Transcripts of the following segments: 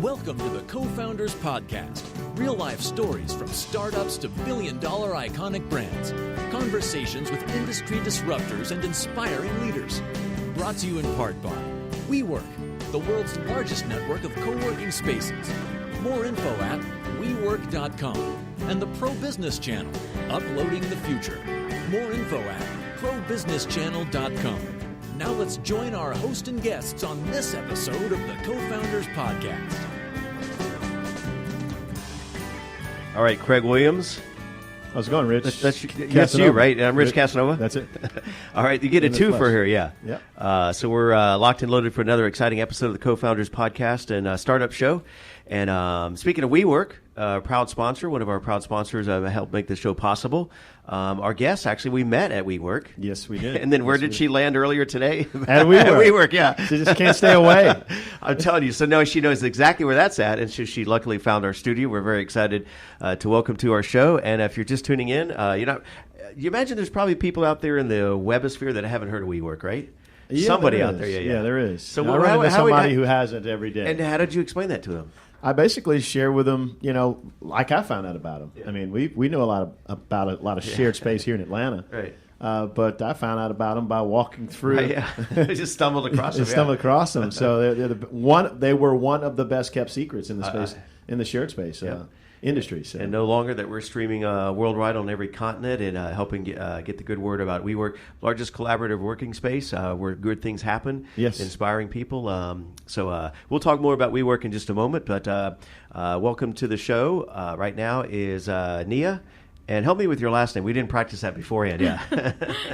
Welcome to the CoFounders podcast. Real-life stories from startups to billion-dollar iconic brands. Conversations with industry disruptors and inspiring leaders. Brought to you in part by WeWork, the world's largest network of co-working spaces. More info at WeWork.com. And the Pro Business Channel, uploading the future. More info at ProBusinessChannel.com. Now let's join our host and guests on this episode of the CoFounders podcast. All right, Craig Williams. How's it going, Rich? That's you, right? I'm Rich Casanova. That's it. All right, you get a twofer here, yeah. Yep. So we're locked and loaded for another exciting episode of the CoFounders podcast and startup show. And speaking of WeWork, proud sponsor, one of our proud sponsors helped make this show possible. Our guest, actually, we met at WeWork. Yes, we did. And then where did she land earlier today? At WeWork. At WeWork, yeah. She just can't stay away. I'm telling you. So now she knows exactly where that's at. And she luckily found our studio. We're very excited to welcome to our show. And if you're just tuning in, you imagine there's probably people out there in the webosphere that haven't heard of WeWork, right? Yeah, Somebody out there, yeah. Yeah, there is. So I run into somebody who hasn't every day. And how did you explain that to them? I basically share with them, like I found out about them. Yeah. I mean, we know about a lot of shared space here in Atlanta. Right. But I found out about them by walking through. Right, yeah. Just stumbled across them. Stumbled across them. So they were one of the best kept secrets in the space, in the shared space industry. So. And no longer that we're streaming worldwide on every continent and helping get the good word about WeWork, largest collaborative working space where good things happen, yes. Inspiring people. So we'll talk more about WeWork in just a moment, but welcome to the show. Right now is Nia. And help me with your last name. We didn't practice that beforehand, yeah.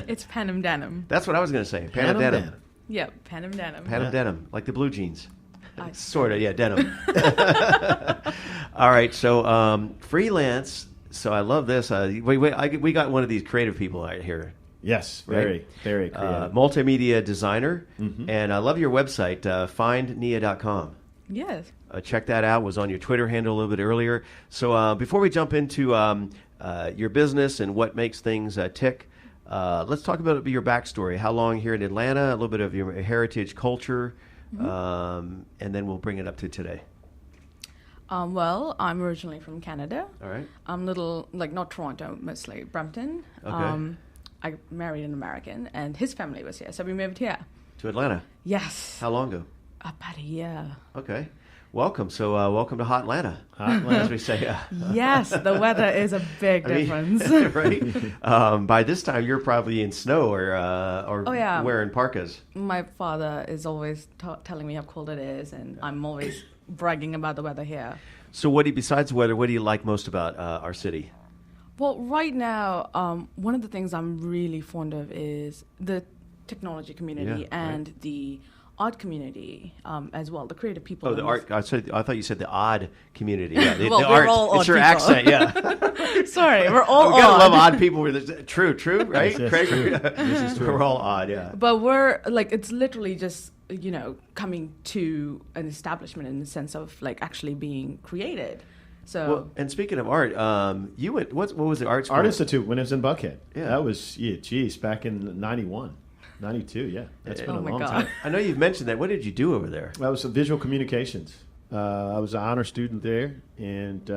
It's Panam Denim. That's what I was going to say. Panam Denim. Yep, Panam Denim. Panam Denim, like the blue jeans. Sort of, yeah, denim. All right, so Freelance. So I love this. We got one of these creative people right here. Yes, right? very creative. Multimedia designer. Mm-hmm. And I love your website, findnia.com. Yes. Check that out. Was on your Twitter handle a little bit earlier. So before we jump into your business and what makes things tick, let's talk about your backstory. How long here in Atlanta, a little bit of your heritage, culture, and then we'll bring it up to today. Well, I'm originally from Canada. All right. I'm not Toronto, mostly Brampton. Okay. I married an American, and his family was here, so we moved here. To Atlanta? Yes. How long ago? About a year. Okay. Welcome. So welcome to Hot Atlanta, as we say. Yes, the weather is a big difference. Right? By this time, you're probably in snow or wearing parkas. My father is always telling me how cold it is, and I'm always bragging about the weather here. So besides weather, what do you like most about our city? Well, right now, one of the things I'm really fond of is the technology community and the art community as well, the creative people. Oh, the art. I thought you said the odd community. Yeah, well, the we're art. all odd it's your people. accent, yeah. Sorry, we're all we gotta odd. love odd people. True, right? Yes, Craig? true. This is true. We're all odd, yeah. But we're it's literally just coming to an establishment in the sense of actually being created. So. Well, and speaking of art, you went. What was the art school? Art Institute when it was in Buckhead. Yeah. That was back in 91. 92, yeah. That's been a long time. I know you've mentioned that. What did you do over there? I was visual communications. I was an honor student there, and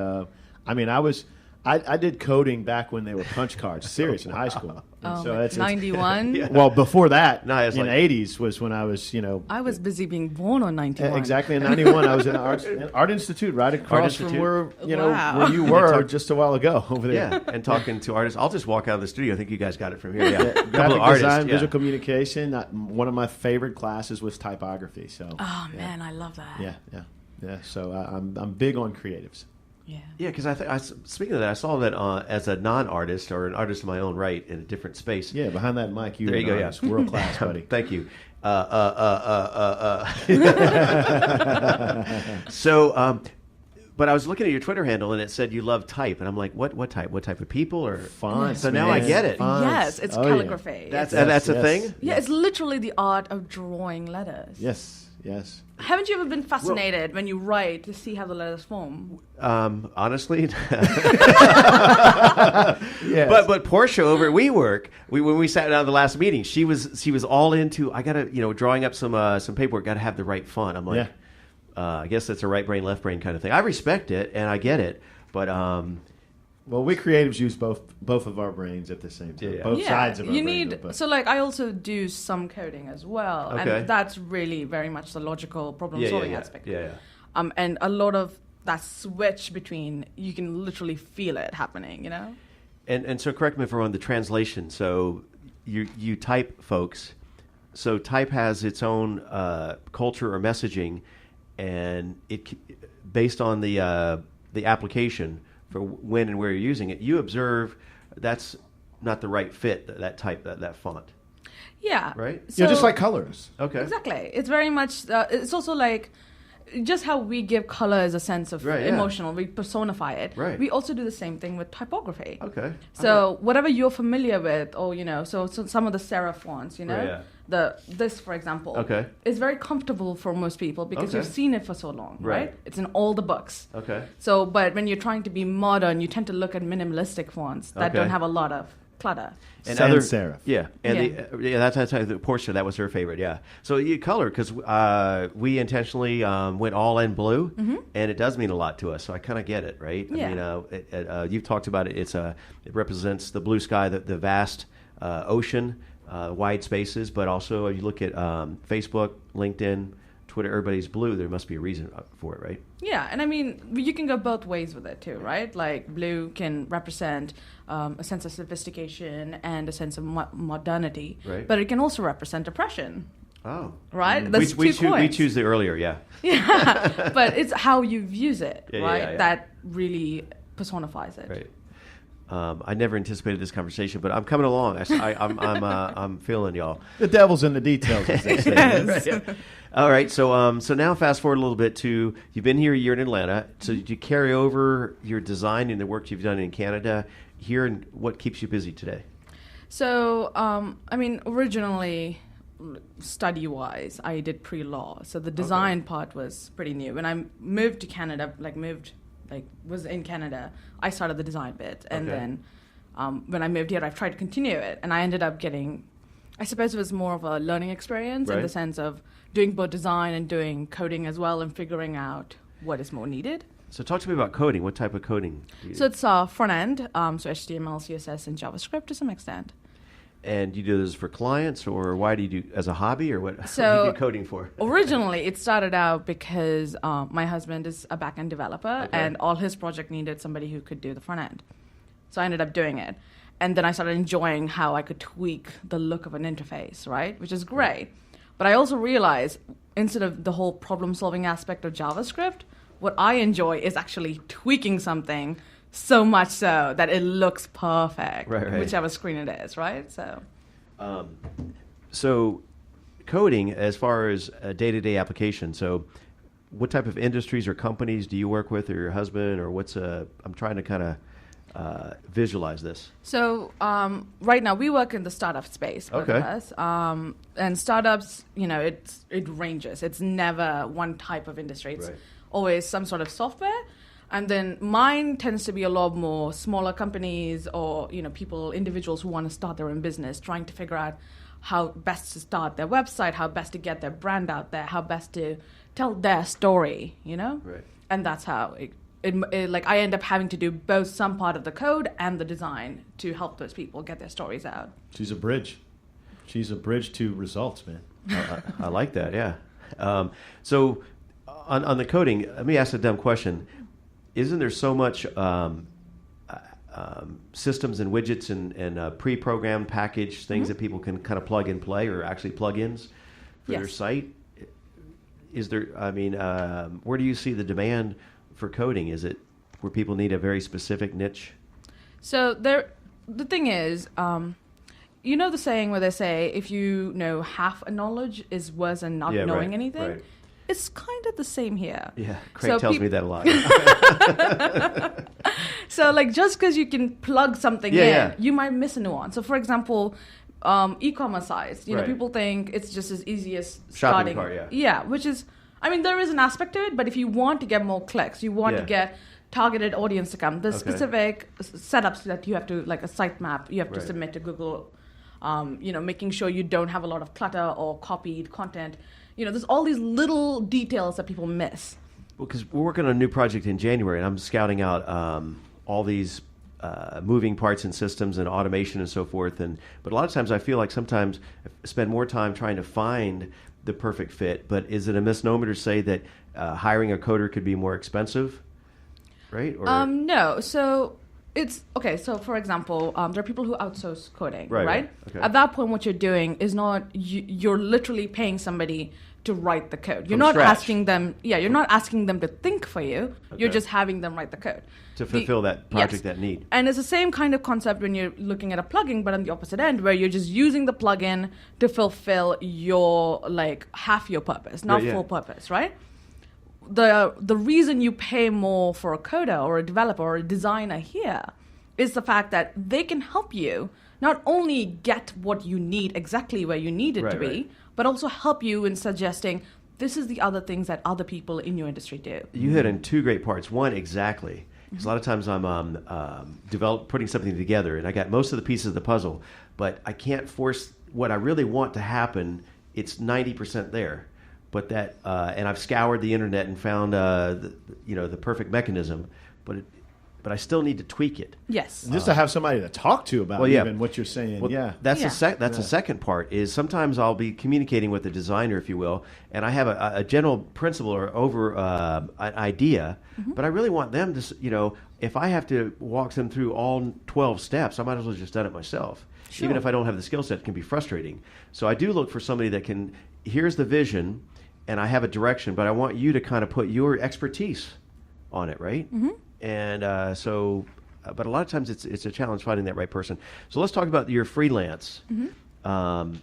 I did coding back when they were punch cards, serious in high school. So 91. Yeah. Well, before that, no, in the 80s was when I was, I was busy being born on 91. Exactly, in 91, I was in an art institute right across from where you were just a while ago over there. Yeah, and talking to artists. I'll just walk out of the studio. I think you guys got it from here. Yeah, graphic design, visual communication. One of my favorite classes was typography. So. Oh man, I love that. Yeah. So I'm big on creatives. Yeah, because speaking of that, I saw that as a non-artist or an artist in my own right in a different space. Yeah, behind that mic, there you go. Yeah, world class, buddy. Thank you. So, but I was looking at your Twitter handle and it said you love type, and I'm like, what type? What type of people or fonts? So now I get it. Fonts. Yes, it's calligraphy. Yeah. That's a thing. Yeah, it's literally the art of drawing letters. Yes. Haven't you ever been fascinated when you write to see how the letters form? Honestly, yes. But Portia over at WeWork, when we sat down at the last meeting, she was all into. I gotta drawing up some paperwork. Got to have the right font. I'm like, I guess that's a right brain, left brain kind of thing. I respect it and I get it, but well, we creatives use both of our brains at the same time. Yeah. Both sides of our you brain. need so like I also do some coding as well, Okay. and that's really very much the logical problem-solving aspect. Yeah. And a lot of that switch between, you can literally feel it happening, you know? And so correct me if I'm wrong, the translation. So you type, folks. So type has its own culture or messaging, and based on the application for when and where you're using it, you observe that's not the right fit, that type, that font. Yeah. Right? So, just like colors. Okay. Exactly. It's very much, it's also like, just how we give color as a sense of emotional, we personify it. Right. We also do the same thing with typography. Okay. So whatever you're familiar with, or so some of the serif fonts, this for example, is very comfortable for most people because you've seen it for so long, right? It's in all the books. Okay. So, but when you're trying to be modern, you tend to look at minimalistic fonts that don't have a lot of clutter. And sans serif. Yeah, and that's the Portia. That was her favorite. Yeah. So you color, because we intentionally went all in blue, and it does mean a lot to us. So I kind of get it, right? Yeah. I mean, you've talked about it. It represents the blue sky, the vast ocean, wide spaces, but also you look at Facebook, LinkedIn, Twitter. Everybody's blue. There must be a reason for it, right? Yeah, and I mean, you can go both ways with it too, right? Like blue can represent a sense of sophistication and a sense of modernity, but it can also represent depression. Oh, right. That's we two coins. We choose the earlier, yeah. Yeah, but it's how you use it, right? Yeah. That really personifies it. Right. I never anticipated this conversation, but I'm coming along. I'm feeling y'all. The devil's in the details, as they say. Yes. All right, so now fast forward a little bit to, you've been here a year in Atlanta. So did you carry over your design and the work you've done in Canada here, and what keeps you busy today? So, I mean, originally, study-wise, I did pre-law, so the design part was pretty new. When I moved to Canada, was in Canada, I started the design bit, and then when I moved here, I've tried to continue it, and I ended up getting, I suppose it was more of a learning experience in the sense of doing both design and doing coding as well, and figuring out what is more needed. So talk to me about coding. What type of coding do you do? So it's front end, so HTML, CSS, and JavaScript to some extent. And you do this for clients, or why do you do, as a hobby, or what, So, what do you do coding for? Originally, it started out because my husband is a back-end developer, and all his project needed somebody who could do the front end. So I ended up doing it. And then I started enjoying how I could tweak the look of an interface, right? Which is great. But I also realized, instead of the whole problem-solving aspect of JavaScript, what I enjoy is actually tweaking something so much so that it looks perfect, whichever screen it is, right? So coding, as far as a day-to-day application, so what type of industries or companies do you work with, or your husband, or I'm trying to kind of visualize this. So right now we work in the startup space, both of us. And startups, it ranges. It's never one type of industry. It's always some sort of software. And then mine tends to be a lot more smaller companies, or individuals who want to start their own business, trying to figure out how best to start their website, how best to get their brand out there, how best to tell their story, And that's how I end up having to do both some part of the code and the design to help those people get their stories out. She's a bridge. She's a bridge to results, man. I like that, yeah. So on the coding, let me ask a dumb question. Isn't there so much systems and widgets and pre-programmed packaged things that people can kind of plug and play, or actually plugins for their site? Is there, where do you see the demand for coding? Is it where people need a very specific niche? So the thing is, the saying where they say, if you know half a knowledge is worse than not knowing anything? Right. It's kind of the same here. Yeah, Craig tells me that a lot. So, just because you can plug something in, you might miss a nuance. So, for example, e-commerce sites, people think it's just as easy as starting. Shopping cart, Yeah, which is, there is an aspect to it, but if you want to get more clicks, you want to get targeted audience to come, there's specific setups that you have to, like a sitemap, you have to submit to Google Making sure you don't have a lot of clutter or copied content. There's all these little details that people miss. Well, because we're working on a new project in January, and I'm scouting out all these moving parts and systems and automation and so forth. But a lot of times I feel like sometimes I spend more time trying to find the perfect fit. But is it a misnomer to say that hiring a coder could be more expensive, right? Or No. So it's okay. So for example, there are people who outsource coding, right? Okay. At that point, what you're doing is not you're literally paying somebody to write the code. You're From not scratch. asking them. Yeah, you're not asking them to think for you. You're just having them write the code to fulfill that project, that need. And it's the same kind of concept when you're looking at a plugin, but on the opposite end, where you're just using the plugin to fulfill your half your purpose, not full purpose, right? The reason you pay more for a coder or a developer or a designer here is the fact that they can help you not only get what you need exactly where you need it to be, but also help you in suggesting this is the other things that other people in your industry do. You hit in two great parts. One, exactly. Because a lot of times I'm putting something together, and I got most of the pieces of the puzzle, but I can't force what I really want to happen. It's 90% there. But and I've scoured the internet and found the perfect mechanism, but I still need to tweak it. Yes. Just to have somebody to talk to about even what you're saying. Well, that's the second part. Is sometimes I'll be communicating with the designer, if you will, and I have a general principle or over an idea, but I really want them to, if I have to walk them through all 12 steps, I might as well just done it myself. Sure. Even if I don't have the skill set, it can be frustrating. So I do look for somebody that can. Here's the vision, and I have a direction, but I want you to kind of put your expertise on it, right? Mm-hmm. And but a lot of times it's a challenge finding that right person. So let's talk about your freelance. Mm-hmm.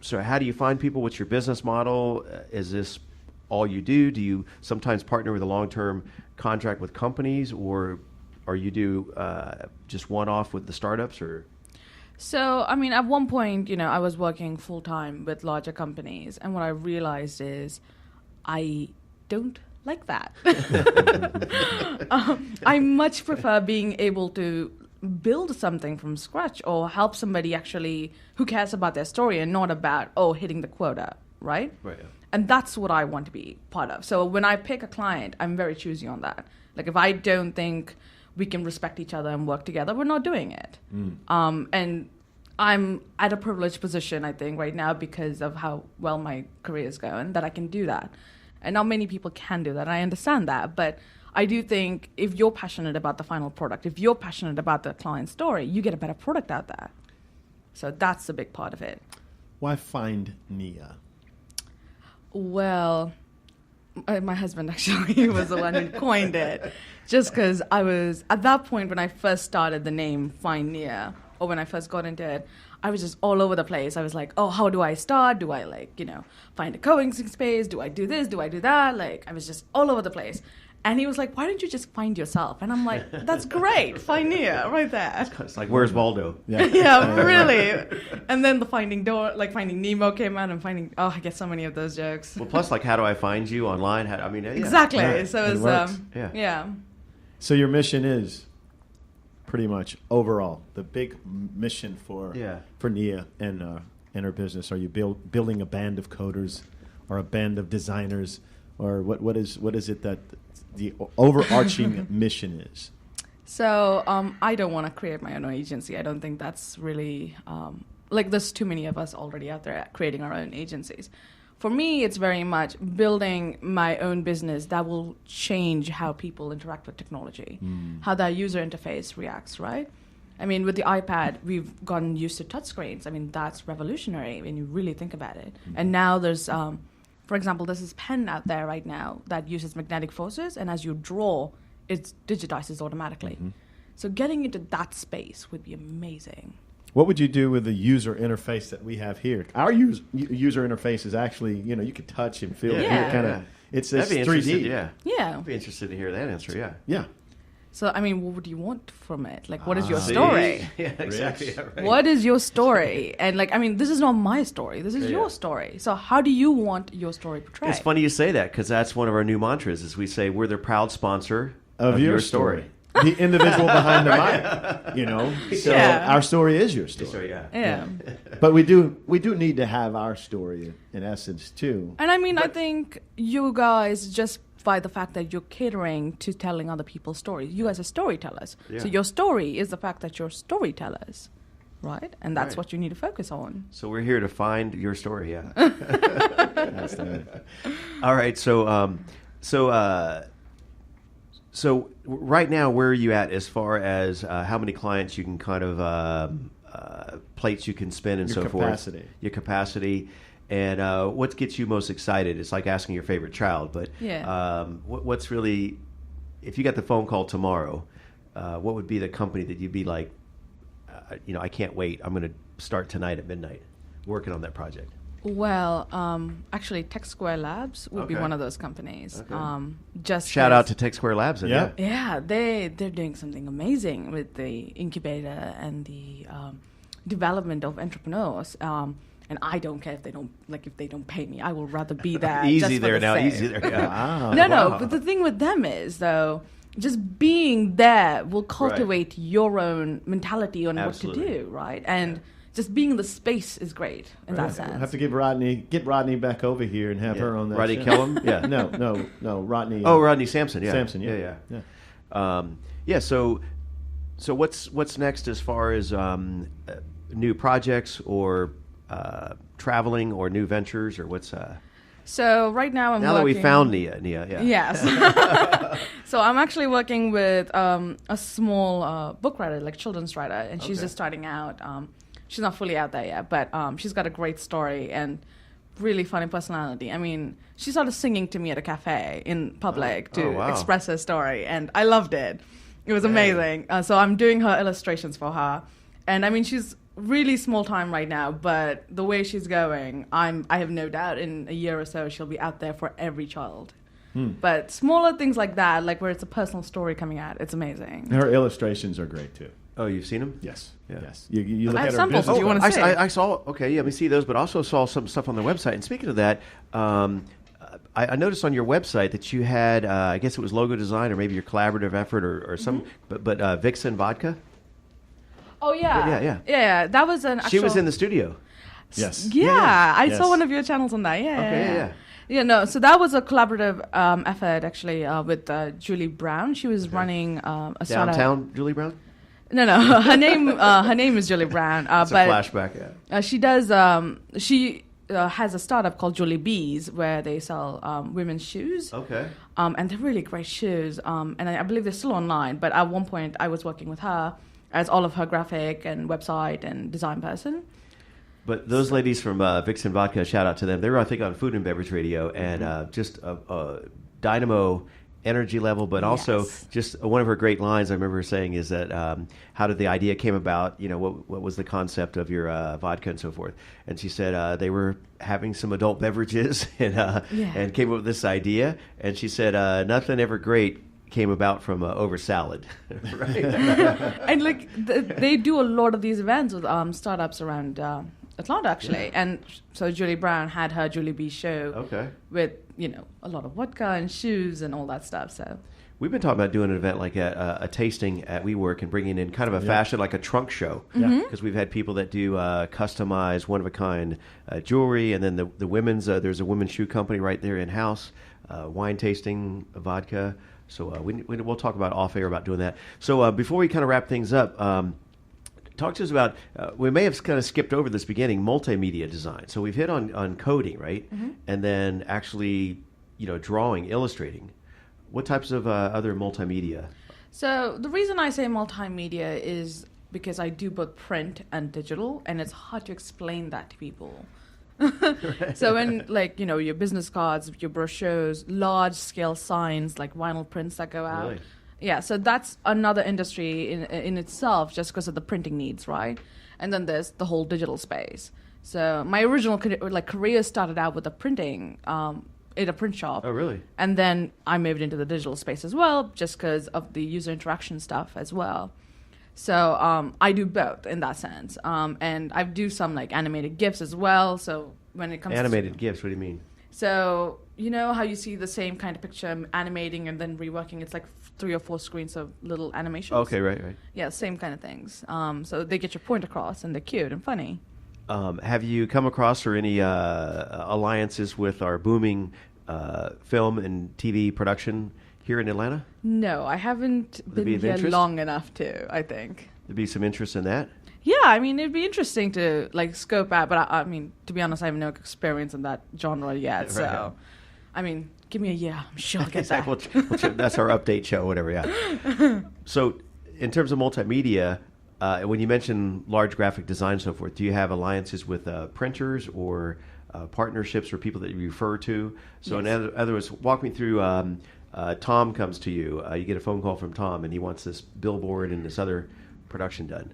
So how do you find people? What's your business model? Is this all you do? Do you sometimes partner with a long-term contract with companies, or you do just one-off with the startups? Or So, at one point, I was working full-time with larger companies, and what I realized is I don't like that. I much prefer being able to build something from scratch or help somebody actually who cares about their story and not about, hitting the quota, right? Right. Yeah. And that's what I want to be part of. So when I pick a client, I'm very choosy on that. Like if I don't think we can respect each other and work together, we're not doing it. And I'm at a privileged position, I think, right now because of how well my career is going, that I can do that. And not many people can do that. I understand that. But I do think if you're passionate about the final product, if you're passionate about the client story, you get a better product out there. So that's a big part of it. Why find Nia? Well, my husband actually was the one who coined it. Just because I was, at that point when I first started the name Find Nia, or when I first got into it, I was just all over the place. I was like, how do I start? Do I find a co-working space? Do I do this? Do I do that? I was just all over the place. And he was like, why don't you just find yourself? And I'm like, that's great. Find Nia right there. It's like, where's Waldo? Yeah, yeah, really. And then the Finding Nemo came out and I get so many of those jokes. Well, plus, how do I find you online? Exactly. Yeah, so it works. Yeah. So your mission is pretty much overall the big mission for Nia and her business. Are you building a band of coders or a band of designers, or what is it that the overarching mission is? So I don't want to create my own agency. I don't think that's really there's too many of us already out there creating our own agencies. For me, it's very much building my own business that will change how people interact with technology, how that user interface reacts, right? With the iPad, we've gotten used to touchscreens. That's revolutionary when you really think about it. And now there's, for example, there's this pen out there right now that uses magnetic forces, and as you draw, it digitizes automatically. So getting into that space would be amazing. What would you do with the user interface that we have here? Our user interface is actually, you can touch and feel. It's 3D. Yeah. I'd be interested to hear that answer. Yeah. Yeah. So, what would you want from it? What is your story? Yeah, exactly. Yeah, right. What is your story? And this is not my story. This is your story. So how do you want your story portrayed? It's funny you say that because that's one of our new mantras is we say we're the proud sponsor of your story. the individual behind the mic, you know. So our story is your story. Yeah. But we do need to have our story in essence too. And I mean, I think you guys, just by the fact that you're catering to telling other people's stories, you guys are storytellers. Yeah. So your story is the fact that you're storytellers, right? And that's what you need to focus on. So we're here to find your story, yeah. That's the, All right, so right now, where are you at as far as how many clients you can kind of plates you can spin and Your so capacity. forth? Your capacity. And what gets you most excited? It's like asking your favorite child, but what's really, if you got the phone call tomorrow, what would be the company that you'd be like, I can't wait. I'm going to start tonight at midnight working on that project? Well, actually, Tech Square Labs would be one of those companies. Okay. Just Shout out to Tech Square Labs. Yeah, they're doing something amazing with the incubator and the development of entrepreneurs. And I don't care if they don't pay me. I will rather be there. Easy there now. Easy there. Yeah. wow. No. But the thing with them is, though, just being there will cultivate your own mentality on what to do, right? And just being in the space is great in that sense. We'll have to get Rodney back over here and have her on that Rodney show. Kellum? Yeah. No, Rodney. Oh, Rodney Sampson. Yeah. Sampson. Yeah. So what's next as far as new projects or traveling or new ventures or what's? So right now I'm now working... that we found Nia, yeah. Yes. So I'm actually working with a small book writer, like children's writer, and she's just starting out. She's not fully out there yet, but she's got a great story and really funny personality. I mean, she started singing to me at a cafe in public to express her story, and I loved it. It was amazing. So I'm doing her illustrations for her. And I mean, she's really small time right now, but the way she's going, I have no doubt in a year or so she'll be out there for every child. But smaller things like that, like where it's a personal story coming out, it's amazing. Her illustrations are great too. Oh, you've seen them? Yes. Yeah. Yes. You look I have at her samples business. if you want to see. I saw. Okay, yeah, let me see those. But also saw some stuff on their website. And speaking of that, I noticed on your website that you had, I guess it was logo design or maybe your collaborative effort or some, but Vixen Vodka. Oh yeah. Yeah. That was an. Actual... She was in the studio. Yes. Yeah, I saw one of your channels on that. Yeah. Yeah, no. So that was a collaborative effort actually with Julie Brown. She was running a startup. Downtown Julie Brown. No. Her name is Julie Brown. It's a flashback. Yeah. She does. She has a startup called Julie Bees where they sell women's shoes. Okay. And they're really great shoes. And I believe they're still online. But at one point, I was working with her as all of her graphic and website and design person. But those ladies from Vixen Vodka, shout out to them. They were, I think, on Food and Beverage Radio, and just a dynamo energy level, but also just one of her great lines I remember her saying is that how did the idea came about, what was the concept of your vodka and so forth. And she said they were having some adult beverages and came up with this idea. And she said nothing ever great came about from over salad. Right? And like they do a lot of these events with startups around Atlanta actually, and so Julie Brown had her Julie B show with a lot of vodka and shoes and all that stuff. So we've been talking about doing an event like a tasting at WeWork and bringing in kind of a fashion like a trunk show, because we've had people that do customized one of a kind jewelry, and then the women's there's a women's shoe company right there in house, wine tasting, vodka. So we'll talk about off air about doing that. So before we kind of wrap things up. Talk to us about, we may have kind of skipped over this beginning, multimedia design. So we've hit on coding, right? And then actually, drawing, illustrating. What types of other multimedia? So the reason I say multimedia is because I do both print and digital, and it's hard to explain that to people. So when, your business cards, your brochures, large-scale signs, like vinyl prints that go out. Really? Yeah, so that's another industry in itself just because of the printing needs, right? And then there's the whole digital space. So my original career started out with the printing in a print shop. Oh, really? And then I moved into the digital space as well just because of the user interaction stuff as well. So I do both in that sense. And I do some animated GIFs as well. So when it comes to... GIFs, what do you mean? So, you know how you see the same kind of picture animating and then reworking? It's like 3 or 4 screens of little animations. Okay, right. Yeah, same kind of things. So they get your point across, and they're cute and funny. Have you come across or any alliances with our booming film and TV production here in Atlanta? No, I haven't been here long enough to, I think. There'd be some interest in that? Yeah, I mean, it'd be interesting to like scope out, but I mean, to be honest, I have no experience in that genre yet. Right. So, I mean, give me a year, I'm sure I'll get that. That's our update show, whatever, yeah. So, in terms of multimedia, when you mention large graphic design and so forth, do you have alliances with printers or partnerships or people that you refer to? So, yes. In other words, walk me through, Tom comes to you, you get a phone call from Tom, and he wants this billboard and this other production done.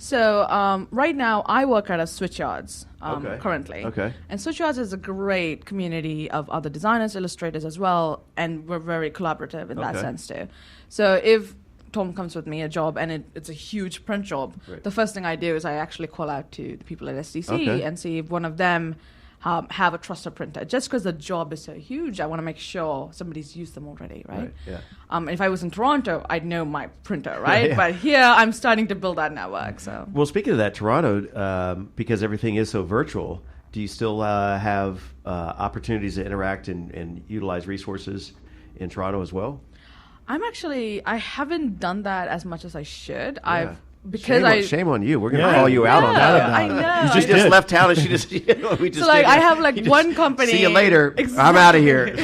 So right now, I work at a Switchyards currently. Okay. And Switchyards is a great community of other designers, illustrators as well, and we're very collaborative in that sense too. So if Tom comes with me a job and it's a huge print job, the first thing I do is I actually call out to the people at SDC and see if one of them have a trusted printer. Just because the job is so huge, I want to make sure somebody's used them already, right? Yeah. If I was in Toronto, I'd know my printer, right? Yeah. But here, I'm starting to build that network. So. Well, speaking of that, Toronto, because everything is so virtual, do you still have opportunities to interact and utilize resources in Toronto as well? I haven't done that as much as I should. Yeah. Shame on you. We're going to call you out on that. I know. You just left town and she just, we just. So like, I have like one company. See you later. Exactly. I'm out of here.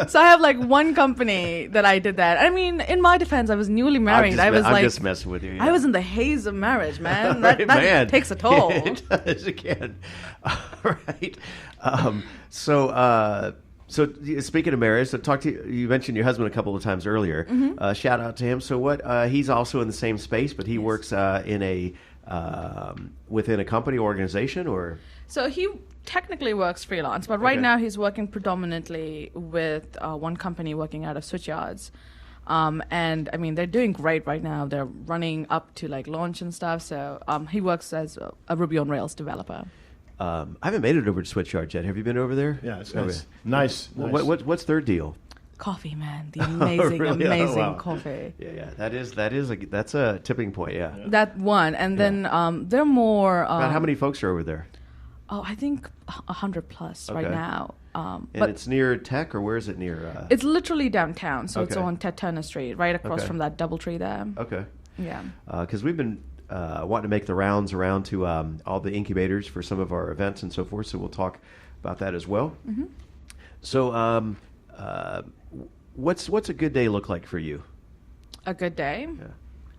So I have like one company that I did that. I mean, in my defense, I was newly married. I'm just messing with you. Yeah. I was in the haze of marriage, man. That takes a toll. It does again. All right. So speaking of marriage, so talk to you. You mentioned your husband a couple of times earlier. Mm-hmm. Shout out to him. So what? He's also in the same space, but he works in a within a company organization, or. So he technically works freelance, but right now he's working predominantly with one company working out of Switchyards. And I mean, they're doing great right now. They're running up to like launch and stuff. So he works as a Ruby on Rails developer. I haven't made it over to Switchyard yet. Have you been over there? Yeah, it's nice. Nice. What's their deal? Coffee, man. The amazing, amazing coffee. Yeah. That's a tipping point. Yeah. That one, and then they're more. About how many folks are over there? Oh, I think 100 plus right now. But it's near Tech, or where is it near? It's literally downtown, so it's on Ted Turner Street, right across from that DoubleTree there. Okay. Yeah. Because we've been wanting to make the rounds around to all the incubators for some of our events and so forth, so we'll talk about that as well. Mm-hmm. So what's a good day look like for you? A good day? Yeah.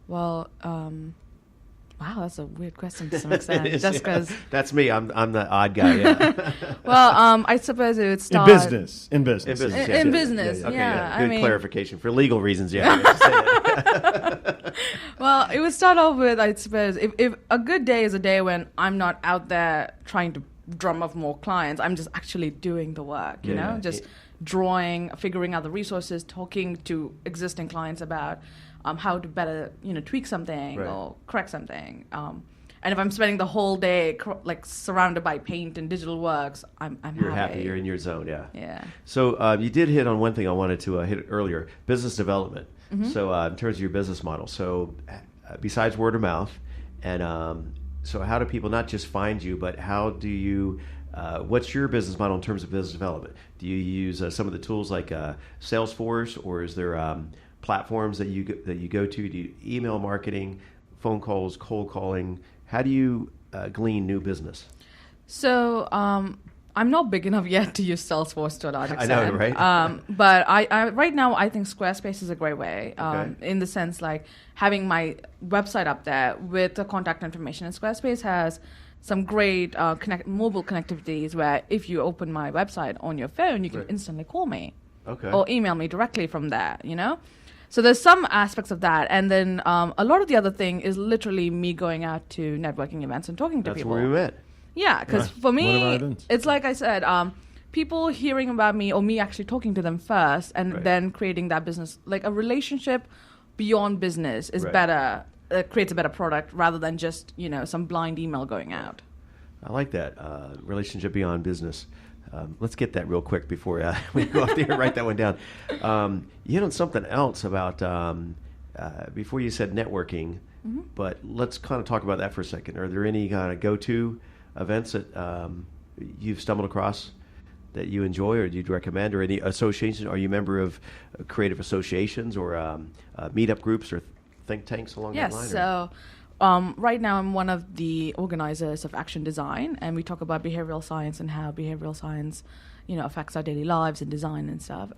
Well, wow, that's a weird question to some extent. Just because that's me. I'm the odd guy. Yeah. Well, I suppose it would start in business. Yeah. Good clarification for legal reasons. Yeah. Well, it would start off with, I suppose, if a good day is a day when I'm not out there trying to drum up more clients, I'm just actually doing the work. You know, just drawing, figuring out the resources, talking to existing clients about. How to better, tweak something or correct something. And if I'm spending the whole day surrounded by paint and digital works, I'm You're happy. You're in your zone, yeah. Yeah. So you did hit on one thing I wanted to hit earlier, business development. Mm-hmm. So in terms of your business model, so besides word of mouth, and so how do people not just find you, but how do you, what's your business model in terms of business development? Do you use some of the tools like Salesforce, or is there platforms that you go to? Do you email marketing, phone calls, cold calling? How do you glean new business? So I'm not big enough yet to use Salesforce to a large extent. I know, right? But I right now I think Squarespace is a great way, in the sense like having my website up there with the contact information. And Squarespace has some great mobile connectivities where if you open my website on your phone, you can instantly call me. Or email me directly from there, So there's some aspects of that. And then a lot of the other thing is literally me going out to networking events and talking to people. That's where we met. Yeah, because for me, it's like I said, people hearing about me or me actually talking to them first and then creating that business. Like a relationship beyond business is better, creates a better product rather than just, some blind email going out. I like that, relationship beyond business. let's get that real quick before we go off the air. Write that one down. You hit on something else about before you said networking, but let's kind of talk about that for a second. Are there any kind of go-to events that you've stumbled across that you enjoy or you'd recommend, or any associations? Are you a member of creative associations or meetup groups or think tanks along that line? Yes, so right now I'm one of the organizers of Action Design, and we talk about behavioral science and how behavioral science, affects our daily lives and design and stuff.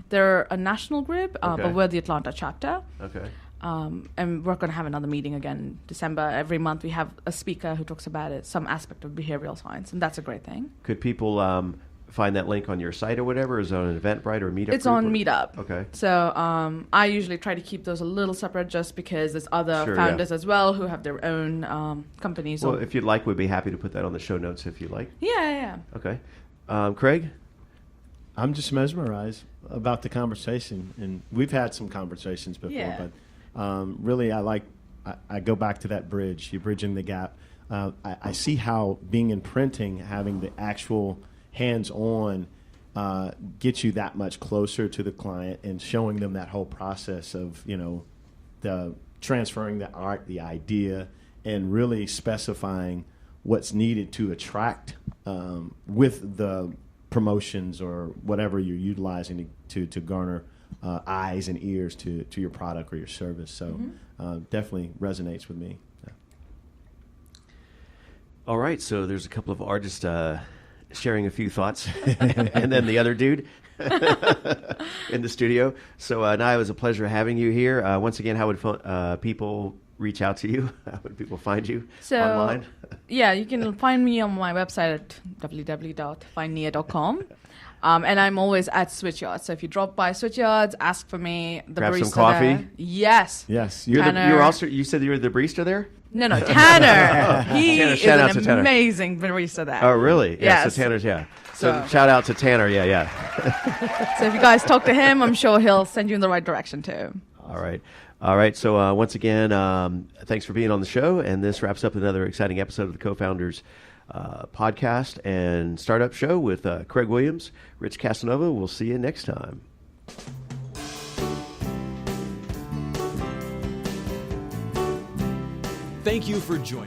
They're a national group, but we're the Atlanta chapter. Okay. And we're going to have another meeting again in December. Every month we have a speaker who talks about it, some aspect of behavioral science, and that's a great thing. Could people find that link on your site or whatever? Is it on an Eventbrite or Meetup? It's on Meetup. Okay. So I usually try to keep those a little separate just because there's other founders as well who have their own companies. Well, if you'd like, we'd be happy to put that on the show notes if you'd like. Yeah. Okay. Craig? I'm just mesmerized about the conversation, and we've had some conversations before, but really I go back to that bridge. You're bridging the gap. I see how being in printing, having the actual hands-on gets you that much closer to the client and showing them that whole process of, the transferring the art, the idea, and really specifying what's needed to attract with the promotions or whatever you're utilizing to garner eyes and ears to your product or your service. So definitely resonates with me. Yeah. All right, so there's a couple of artists sharing a few thoughts, and then the other dude in the studio. So, Nia, it was a pleasure having you here. Once again, how would people reach out to you? How would people find you online? Yeah, you can find me on my website at www.findnia.com. And I'm always at Switchyard. So if you drop by Switchyards, ask for me. The grab barista some coffee. There. Yes. You said you were the barista there? No, Tanner. He Tanner, is shout out to Tanner. Amazing barista there. Oh, really? Yeah. Yes. So Tanner's, So shout out to Tanner. Yeah. So if you guys talk to him, I'm sure he'll send you in the right direction too. All right. So once again, thanks for being on the show. And this wraps up another exciting episode of the CoFounders podcast and startup show with Craig Williams, Rich Casanova. We'll see you next time. Thank you for joining.